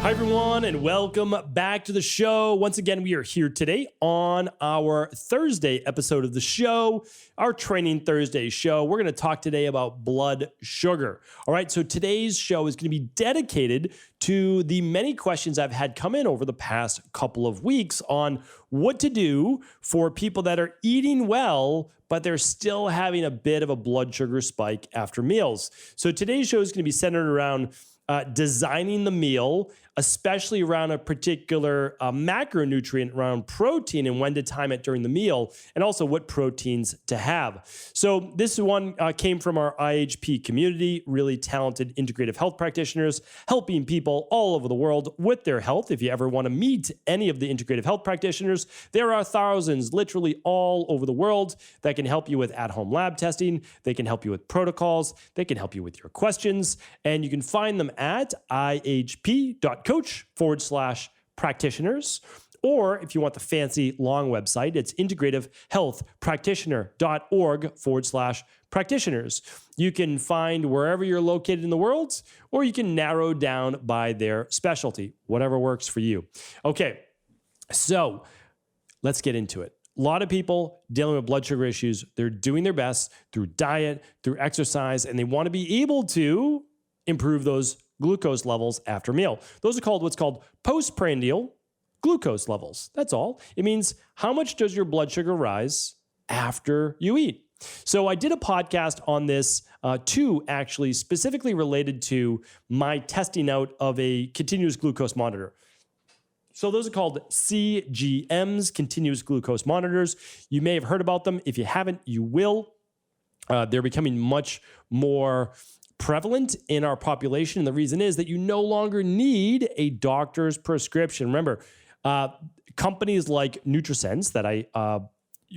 Hi, everyone, and welcome back to the show. Once again, we are here today on our Thursday episode of the show, our Training Thursday show. We're going to talk today about blood sugar. All right, so today's show is going to be dedicated to the many questions I've had come in over the past couple of weeks on what to do for people that are eating well, but they're still having a bit of a blood sugar spike after meals. So today's show is going to be centered around designing the meal, especially around a particular macronutrient around protein and when to time it during the meal, and also what proteins to have. So this one came from our IHP community, really talented integrative health practitioners, helping people all over the world with their health. If you ever want to meet any of the integrative health practitioners, there are thousands literally all over the world that can help you with at-home lab testing. They can help you with protocols. They can help you with your questions, and you can find them at ihp.coach/practitioners. Or if you want the fancy long website, it's integrativehealthpractitioner.org/practitioners. You can find wherever you're located in the world, or you can narrow down by their specialty, whatever works for you. Okay, so let's get into it. A lot of people dealing with blood sugar issues, they're doing their best through diet, through exercise, and they want to be able to improve those glucose levels after meal. Those are called what's called postprandial glucose levels. That's all. It means how much does your blood sugar rise after you eat? So I did a podcast on this too, actually, specifically related to my testing out of a continuous glucose monitor. So those are called CGMs, continuous glucose monitors. You may have heard about them. If you haven't, you will. They're becoming much more prevalent in our population. And the reason is that you no longer need a doctor's prescription. Remember, companies like NutriSense that I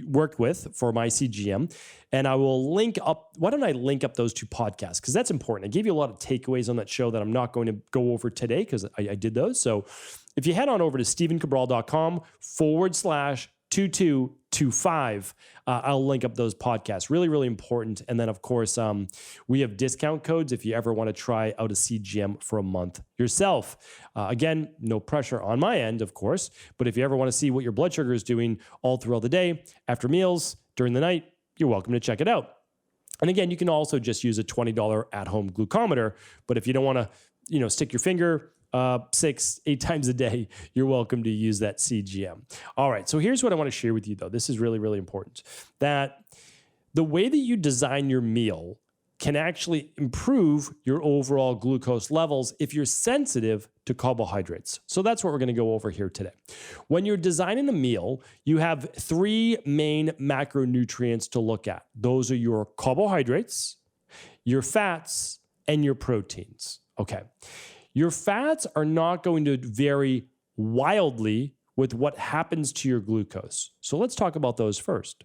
worked with for my CGM, and I will link up, why don't I link up those two podcasts? Because that's important. I gave you a lot of takeaways on that show that I'm not going to go over today because I did those. So if you head on over to stephencabral.com/2225, I'll link up those podcasts. Really, really important. And then, of course, we have discount codes if you ever want to try out a CGM for a month yourself. Again, no pressure on my end, of course. But if you ever want to see what your blood sugar is doing all throughout the day, after meals, during the night, you're welcome to check it out. And again, you can also just use a $20 at-home glucometer. But if you don't want to, stick your finger 6-8 times a day, you're welcome to use that CGM. All right, so here's what I want to share with you, though. This is really, really important, that the way that you design your meal can actually improve your overall glucose levels if you're sensitive to carbohydrates. So that's what we're going to go over here today. When you're designing a meal, you have 3 main macronutrients to look at. Those are your carbohydrates, your fats, and your proteins. Okay. Your fats are not going to vary wildly with what happens to your glucose. So let's talk about those first.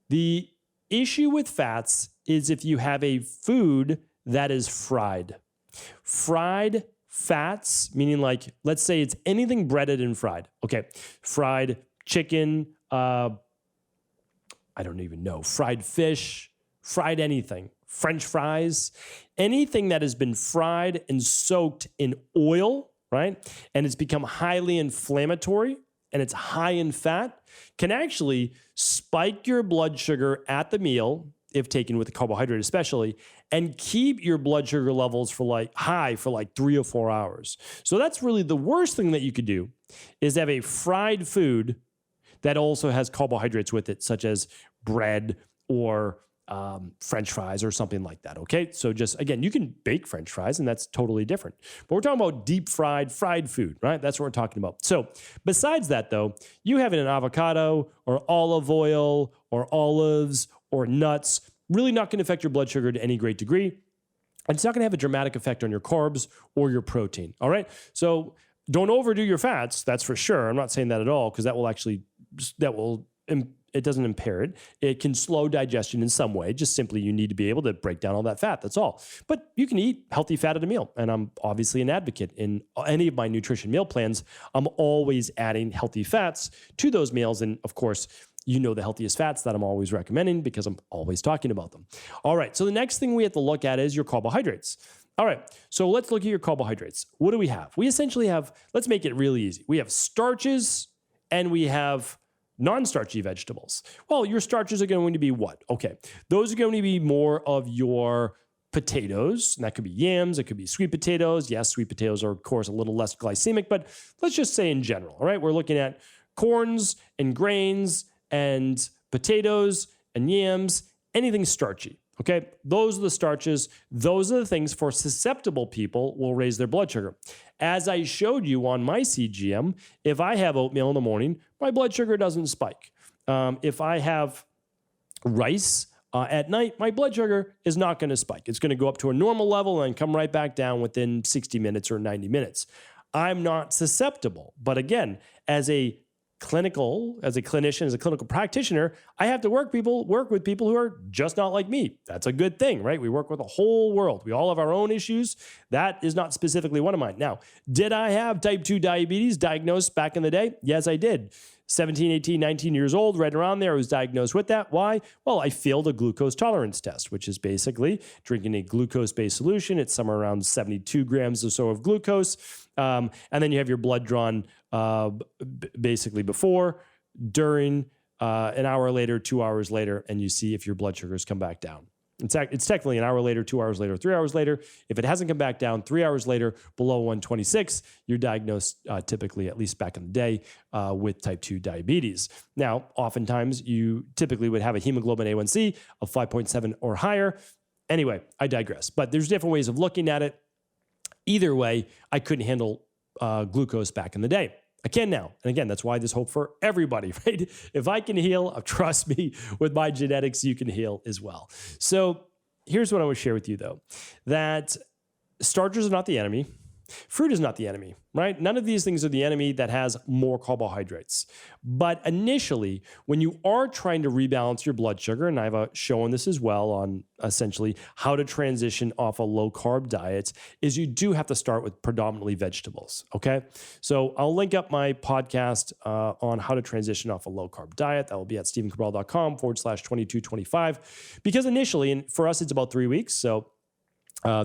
The issue with fats is if you have a food that is fried. Fried fats, meaning like, let's say it's anything breaded and fried. Okay, fried chicken, I don't even know, fried fish, fried anything. French fries, anything that has been fried and soaked in oil, right? And it's become highly inflammatory and it's high in fat, can actually spike your blood sugar at the meal, if taken with a carbohydrate especially, and keep your blood sugar levels high for 3 or 4 hours. So that's really the worst thing that you could do, is have a fried food that also has carbohydrates with it, such as bread or French fries or something like that. Okay. So just, again, you can bake French fries and that's totally different, but we're talking about deep fried food, right? That's what we're talking about. So besides that though, you having an avocado or olive oil or olives or nuts, really not going to affect your blood sugar to any great degree. And it's not going to have a dramatic effect on your carbs or your protein. All right. So don't overdo your fats. That's for sure. I'm not saying that at all, because that will it doesn't impair it. It can slow digestion in some way. Just simply, you need to be able to break down all that fat. That's all. But you can eat healthy fat at a meal. And I'm obviously an advocate in any of my nutrition meal plans. I'm always adding healthy fats to those meals. And of course, you know the healthiest fats that I'm always recommending because I'm always talking about them. All right. So the next thing we have to look at is your carbohydrates. All right. So let's look at your carbohydrates. What do we have? We essentially have, let's make it really easy. We have starches and we have non-starchy vegetables. Well, your starches are going to be what? Okay. Those are going to be more of your potatoes. And that could be yams. It could be sweet potatoes. Yes, sweet potatoes are, of course, a little less glycemic, but let's just say in general, all right? We're looking at corns and grains and potatoes and yams, anything starchy. Okay, those are the starches. Those are the things for susceptible people will raise their blood sugar. As I showed you on my CGM, if I have oatmeal in the morning, my blood sugar doesn't spike. If I have rice at night, my blood sugar is not going to spike. It's going to go up to a normal level and come right back down within 60 minutes or 90 minutes. I'm not susceptible. But again, as a clinician, as a clinical practitioner, I have to work with people who are just not like me. That's a good thing, right? We work with the whole world. We all have our own issues. That is not specifically one of mine. Now, did I have type 2 diabetes diagnosed back in the day? Yes, I did. 17, 18, 19 years old, right around there, I was diagnosed with that. Why? Well, I failed a glucose tolerance test, which is basically drinking a glucose-based solution. It's somewhere around 72 grams or so of glucose. And then you have your blood drawn basically before, during, an hour later, 2 hours later, and you see if your blood sugars come back down. It's technically an hour later, 2 hours later, 3 hours later. If it hasn't come back down 3 hours later below 126, you're diagnosed typically, at least back in the day, with type 2 diabetes. Now, oftentimes you typically would have a hemoglobin A1C of 5.7 or higher. Anyway, I digress. But there's different ways of looking at it. Either way, I couldn't handle glucose back in the day. I can now. And again, that's why there's hope for everybody, right? If I can heal, trust me, with my genetics, you can heal as well. So here's what I want to share with you, though, that starches are not the enemy. Fruit is not the enemy, right? None of these things are the enemy that has more carbohydrates. But initially, when you are trying to rebalance your blood sugar, and I've shown this as well on essentially how to transition off a low-carb diet, is you do have to start with predominantly vegetables, okay? So I'll link up my podcast on how to transition off a low-carb diet. That will be at stephencabral.com/2225. Because initially, and for us, it's about 3 weeks, so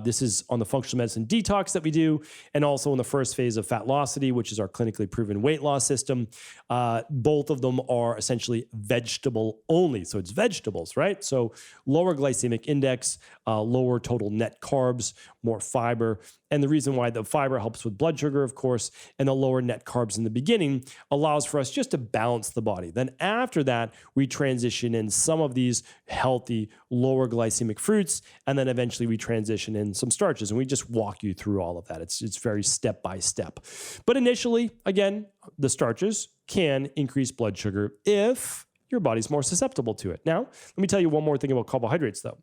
this is on the functional medicine detox that we do, and also in the first phase of Fatlocity, which is our clinically proven weight loss system. Both of them are essentially vegetable only. So it's vegetables, right? So lower glycemic index, lower total net carbs, more fiber. And the reason why the fiber helps with blood sugar, of course, and the lower net carbs in the beginning allows for us just to balance the body. Then after that, we transition in some of these healthy, lower glycemic fruits, and then eventually we transition in some starches. And we just walk you through all of that. It's very step by step. But initially, again, the starches can increase blood sugar if your body's more susceptible to it. Now, let me tell you one more thing about carbohydrates, though.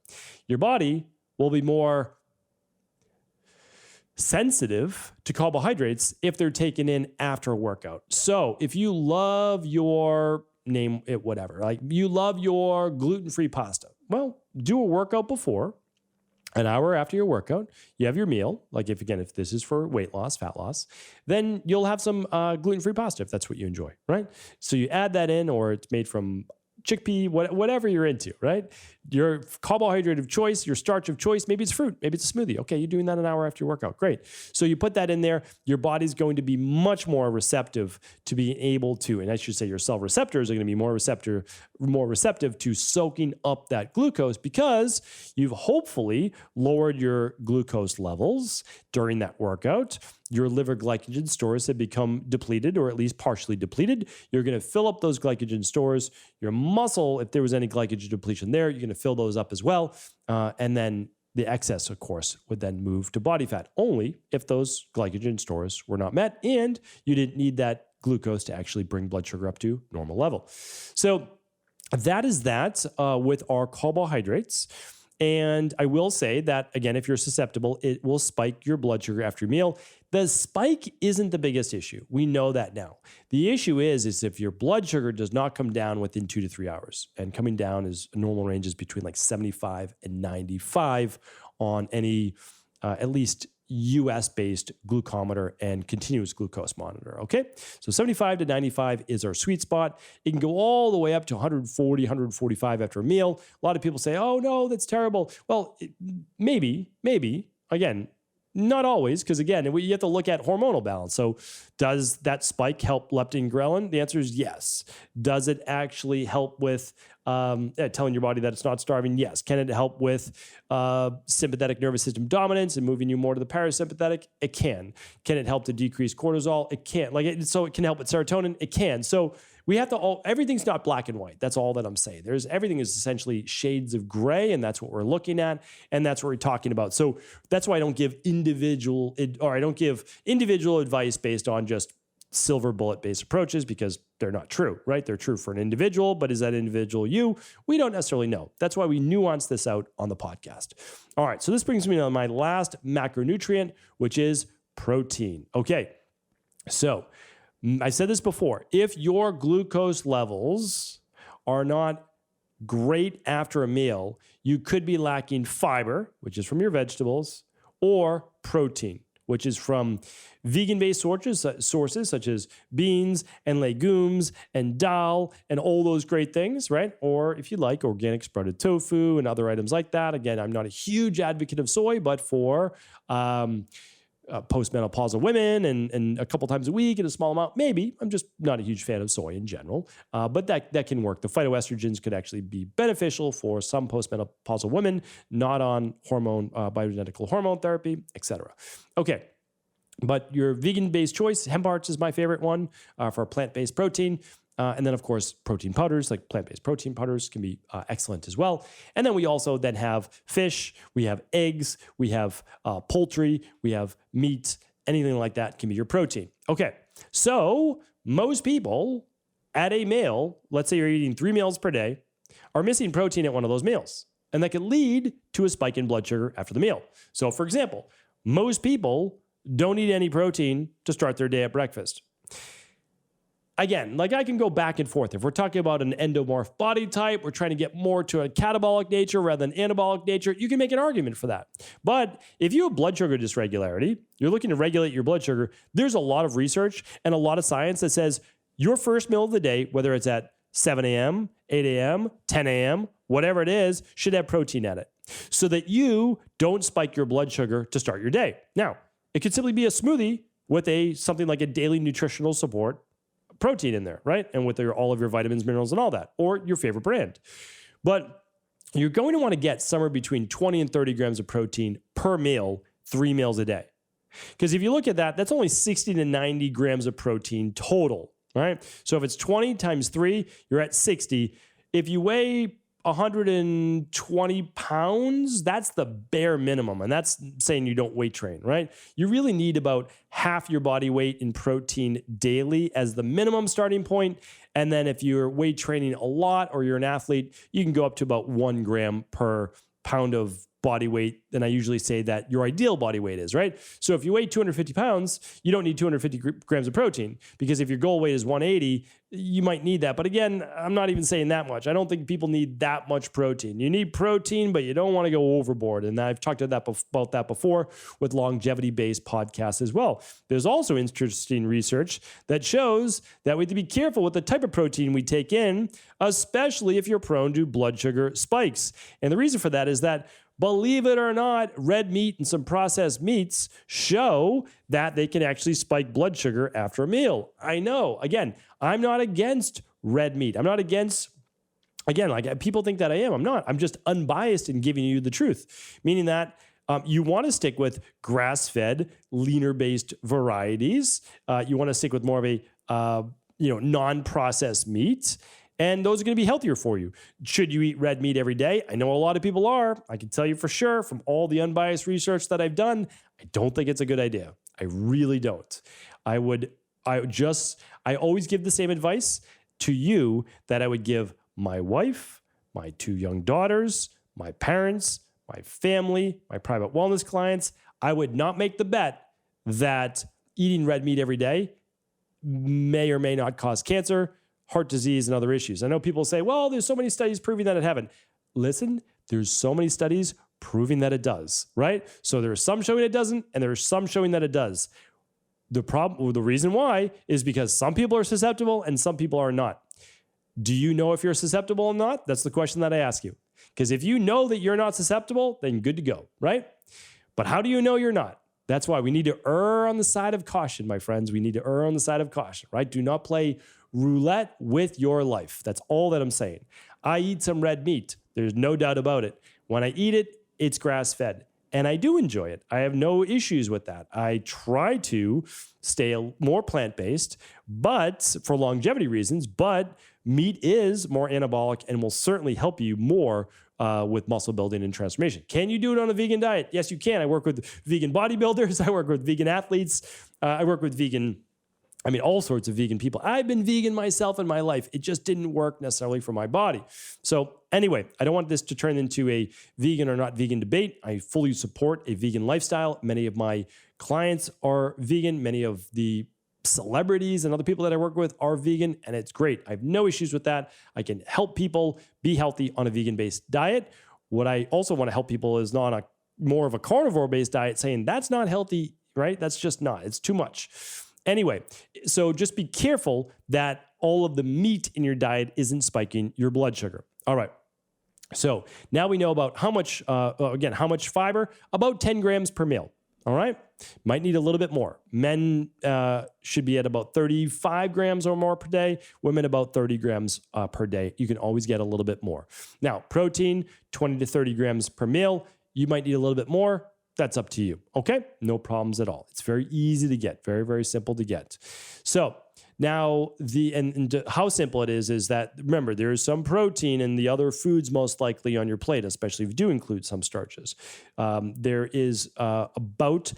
Your body will be more sensitive to carbohydrates if they're taken in after a workout. So if you love your, name it whatever, like you love your gluten-free pasta, well, do a workout before. An hour after your workout, you have your meal. Like if this is for weight loss, fat loss, then you'll have some gluten-free pasta if that's what you enjoy, right? So you add that in, or it's made from chickpea, whatever you're into, right? Your carbohydrate of choice, your starch of choice, maybe it's fruit, maybe it's a smoothie. Okay, you're doing that an hour after your workout. Great. So you put that in there, your body's going to be much more receptive to being able to, and I should say your cell receptors are going to be more receptive to soaking up that glucose because you've hopefully lowered your glucose levels during that workout. Your liver glycogen stores have become depleted, or at least partially depleted. You're going to fill up those glycogen stores. Your muscle, if there was any glycogen depletion there, you're going to fill those up as well. And then the excess, of course, would then move to body fat, only if those glycogen stores were not met and you didn't need that glucose to actually bring blood sugar up to normal level. So that is that with our carbohydrates. And I will say that, again, if you're susceptible, it will spike your blood sugar after your meal. The spike isn't the biggest issue. We know that now. The issue is if your blood sugar does not come down within 2 to 3 hours, and coming down is normal ranges between like 75 and 95 on any at least US-based glucometer and continuous glucose monitor, okay? So 75 to 95 is our sweet spot. It can go all the way up to 140, 145 after a meal. A lot of people say, oh no, that's terrible. Well, maybe, again, not always, because again, you have to look at hormonal balance. So does that spike help leptin and ghrelin? The answer is yes. Does it actually help with telling your body that it's not starving? Yes. Can it help with sympathetic nervous system dominance and moving you more to the parasympathetic? It can. Can it help to decrease cortisol? It can. So it can help with serotonin? It can. So we have to everything's not black and white. That's all that I'm saying. Everything is essentially shades of gray, and that's what we're looking at, and that's what we're talking about. So that's why I don't give individual advice based on just silver bullet based approaches, because they're not true, right? They're true for an individual, but is that individual you? We don't necessarily know. That's why we nuance this out on the podcast. All right, so this brings me to my last macronutrient, which is protein. Okay, so I said this before. If your glucose levels are not great after a meal, you could be lacking fiber, which is from your vegetables, or protein, which is from vegan-based sources such as beans and legumes and dal and all those great things, right? Or if you like, organic sprouted tofu and other items like that. Again, I'm not a huge advocate of soy, but for postmenopausal women and a couple times a week in a small amount, maybe. I'm just not a huge fan of soy in general, but that can work. The phytoestrogens could actually be beneficial for some postmenopausal women, not on bioidentical hormone therapy, etc. Okay, but your vegan-based choice, hemp hearts is my favorite one for plant-based protein. And then, of course, protein powders, like plant-based protein powders, can be excellent as well. And then we also then have fish, we have eggs, we have poultry, we have meat, anything like that can be your protein. Okay, so most people at a meal, let's say you're eating 3 meals per day, are missing protein at one of those meals. And that can lead to a spike in blood sugar after the meal. So, for example, most people don't eat any protein to start their day at breakfast. Again, like I can go back and forth. If we're talking about an endomorph body type, we're trying to get more to a catabolic nature rather than anabolic nature, you can make an argument for that. But if you have blood sugar dysregularity, you're looking to regulate your blood sugar, there's a lot of research and a lot of science that says your first meal of the day, whether it's at 7 a.m., 8 a.m., 10 a.m., whatever it is, should have protein at it so that you don't spike your blood sugar to start your day. Now, it could simply be a smoothie with something like a daily nutritional support protein in there, right? And with all of your vitamins, minerals, and all that, or your favorite brand. But you're going to want to get somewhere between 20 and 30 grams of protein per meal, 3 meals a day. Because if you look at that, that's only 60 to 90 grams of protein total, right? So if it's 20 times 3, you're at 60. If you weigh 120 pounds, that's the bare minimum. And that's saying you don't weight train, right? You really need about half your body weight in protein daily as the minimum starting point. And then if you're weight training a lot or you're an athlete, you can go up to about 1 gram per pound of body weight. And I usually say that your ideal body weight is, right? So if you weigh 250 pounds, you don't need 250 grams of protein, because if your goal weight is 180, you might need that. But again, I'm not even saying that much. I don't think people need that much protein. You need protein, but you don't want to go overboard. And I've talked about that before with longevity-based podcasts as well. There's also interesting research that shows that we have to be careful with the type of protein we take in, especially if you're prone to blood sugar spikes. And the reason for that is that, believe it or not, red meat and some processed meats show that they can actually spike blood sugar after a meal. I know. Again, I'm not against red meat. I'm not against, again, like people think that I am. I'm not. I'm just unbiased in giving you the truth, meaning that you want to stick with grass-fed, leaner-based varieties. You want to stick with more of a non-processed meat. And those are going to be healthier for you. Should you eat red meat every day? I know a lot of people are. I can tell you for sure from all the unbiased research that I've done, I don't think it's a good idea. I really don't. I always give the same advice to you that I would give my wife, my 2 young daughters, my parents, my family, my private wellness clients, I would not make the bet that eating red meat every day may or may not cause cancer, heart disease, and other issues. I know people say, well, there's so many studies proving that it haven't. Listen, there's so many studies proving that it does, right? So there are some showing it doesn't, and there are some showing that it does. The reason why is because some people are susceptible and some people are not. Do you know if you're susceptible or not? That's the question that I ask you. Because if you know that you're not susceptible, then good to go, right? But how do you know you're not? That's why we need to err on the side of caution, my friends. We need to err on the side of caution, right? Do not play roulette with your life. That's all that I'm saying. I eat some red meat. There's no doubt about it. When I eat it, it's grass-fed. And I do enjoy it. I have no issues with that. I try to stay more plant-based, but for longevity reasons, but meat is more anabolic and will certainly help you more with muscle building and transformation. Can you do it on a vegan diet? Yes, you can. I work with vegan bodybuilders. I work with vegan athletes. I work with all sorts of vegan people. I've been vegan myself in my life. It just didn't work necessarily for my body. So anyway, I don't want this to turn into a vegan or not vegan debate. I fully support a vegan lifestyle. Many of my clients are vegan. Many of the celebrities and other people that I work with are vegan, and it's great. I have no issues with that. I can help people be healthy on a vegan-based diet. What I also want to help people is not more of a carnivore-based diet, saying that's not healthy, right? That's just not. It's too much. Anyway, so just be careful that all of the meat in your diet isn't spiking your blood sugar. All right. So now we know about how much fiber, about 10 grams per meal. All right. Might need a little bit more. Men should be at about 35 grams or more per day. Women about 30 grams per day. You can always get a little bit more. Now, protein, 20 to 30 grams per meal. You might need a little bit more. That's up to you. Okay. No problems at all. It's very easy to get. Very, very simple to get. So now how simple it is that, remember, there is some protein in the other foods most likely on your plate, especially if you do include some starches. There is about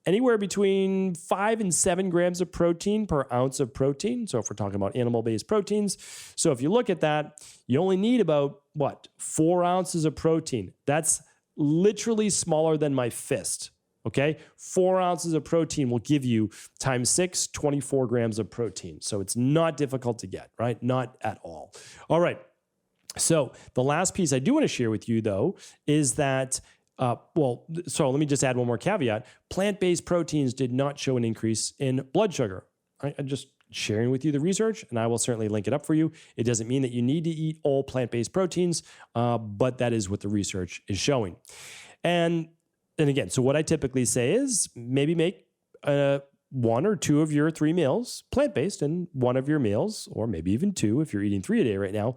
anywhere between 5 and 7 grams of protein per ounce of protein. So if we're talking about animal-based proteins. So if you look at that, you only need about 4 ounces of protein. That's literally smaller than my fist. Okay, 4 ounces of protein will give you times 6, 24 grams of protein. So it's not difficult to get, right? Not at all. All right. So the last piece I do want to share with you, though, is that, so let me just add one more caveat. Plant-based proteins did not show an increase in blood sugar. I'm just sharing with you the research, and I will certainly link it up for you. It doesn't mean that you need to eat all plant-based proteins, but that is what the research is showing. And again, so what I typically say is maybe make 1 or 2 of your 3 meals plant-based, and 1 of your meals, or maybe even 2 if you're eating 3 a day right now,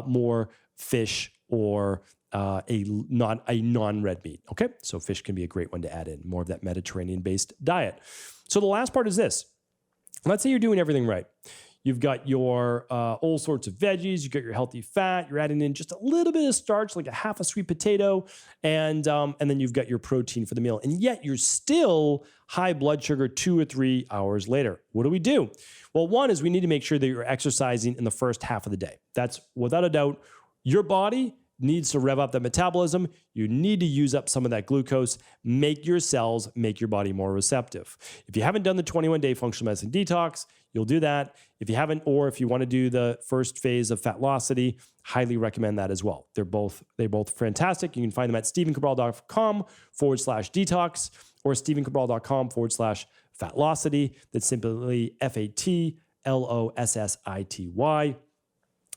more fish or a non-red meat. Okay, so fish can be a great one to add in, more of that Mediterranean-based diet. So the last part is this. Let's say you're doing everything right. You've got your all sorts of veggies. You've got your healthy fat. You're adding in just a little bit of starch, like a half a sweet potato, and then you've got your protein for the meal. And yet you're still high blood sugar 2 or 3 hours later. What do we do? Well, one is we need to make sure that you're exercising in the first half of the day. That's without a doubt. Your body needs to rev up the metabolism. You need to use up some of that glucose, make your cells, make your body more receptive. If you haven't done the 21-day functional medicine detox, you'll do that. If you haven't, or if you want to do the first phase of Fatlocity, highly recommend that as well. They're both fantastic. You can find them at stephencabral.com/detox or stephencabral.com/Fatlocity. That's simply FATLOSSITY.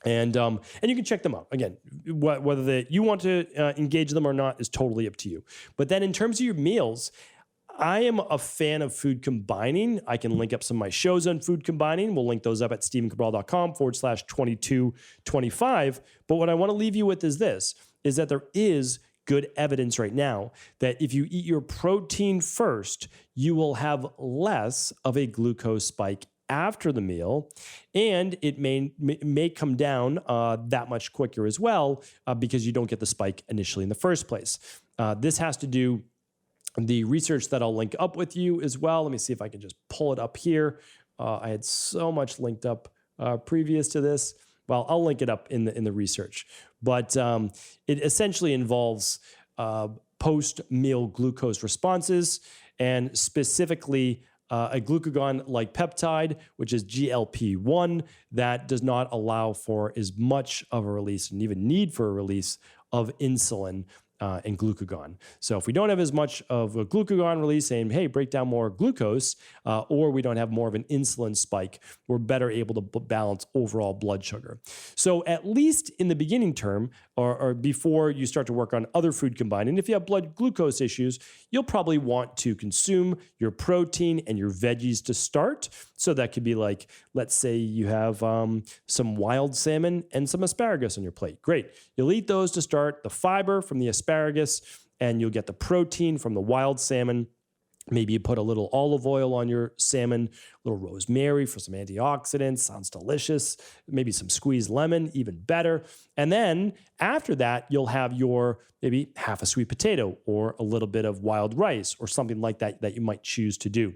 And you can check them out. Again, whether you want to engage them or not is totally up to you. But then in terms of your meals, I am a fan of food combining. I can link up some of my shows on food combining. We'll link those up at stephencabral.com/2225. But what I want to leave you with is this, is that there is good evidence right now that if you eat your protein first, you will have less of a glucose spike after the meal, and it may come down that much quicker as well because you don't get the spike initially in the first place. This has to do the research that I'll link up with you as well. Let me see if I can just pull it up here. I had so much linked up previous to this. Well, I'll link it up in the research, but it essentially involves post-meal glucose responses, and specifically a glucagon-like peptide, which is GLP-1, that does not allow for as much of a release and even need for a release of insulin and glucagon. So if we don't have as much of a glucagon release saying, hey, break down more glucose, or we don't have more of an insulin spike, we're better able to balance overall blood sugar. So at least in the beginning term, or before you start to work on other food combined, and if you have blood glucose issues, you'll probably want to consume your protein and your veggies to start. So that could be like, let's say you have some wild salmon and some asparagus on your plate. Great. You'll eat those to start, the fiber from the asparagus, and you'll get the protein from the wild salmon. Maybe you put a little olive oil on your salmon, a little rosemary for some antioxidants. Sounds delicious. Maybe some squeezed lemon, even better. And then after that, you'll have your maybe half a sweet potato or a little bit of wild rice or something like that that you might choose to do.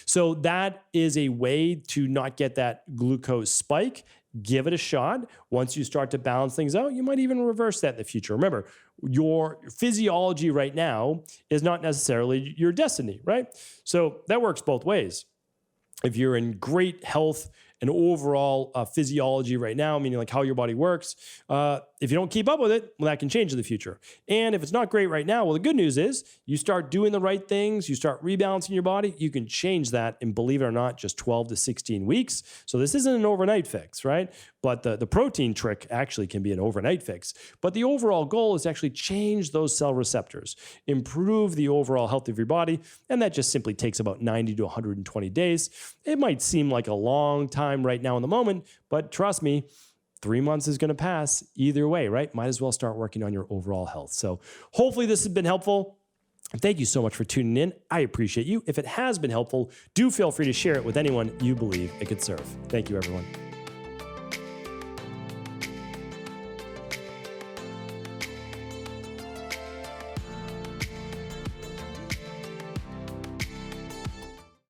So that is a way to not get that glucose spike. Give it a shot. Once you start to balance things out, you might even reverse that in the future. Remember, your physiology right now is not necessarily your destiny, right? So that works both ways. If you're in great health and overall physiology right now, meaning like how your body works, if you don't keep up with it, well, that can change in the future. And if it's not great right now, well, the good news is you start doing the right things, you start rebalancing your body, you can change that in, believe it or not, just 12 to 16 weeks. So this isn't an overnight fix, right? But the protein trick actually can be an overnight fix. But the overall goal is to actually change those cell receptors, improve the overall health of your body, and that just simply takes about 90 to 120 days. It might seem like a long time right now in the moment, but trust me, 3 months is going to pass either way, right? Might as well start working on your overall health. So hopefully this has been helpful. Thank you so much for tuning in. I appreciate you. If it has been helpful, do feel free to share it with anyone you believe it could serve. Thank you, everyone.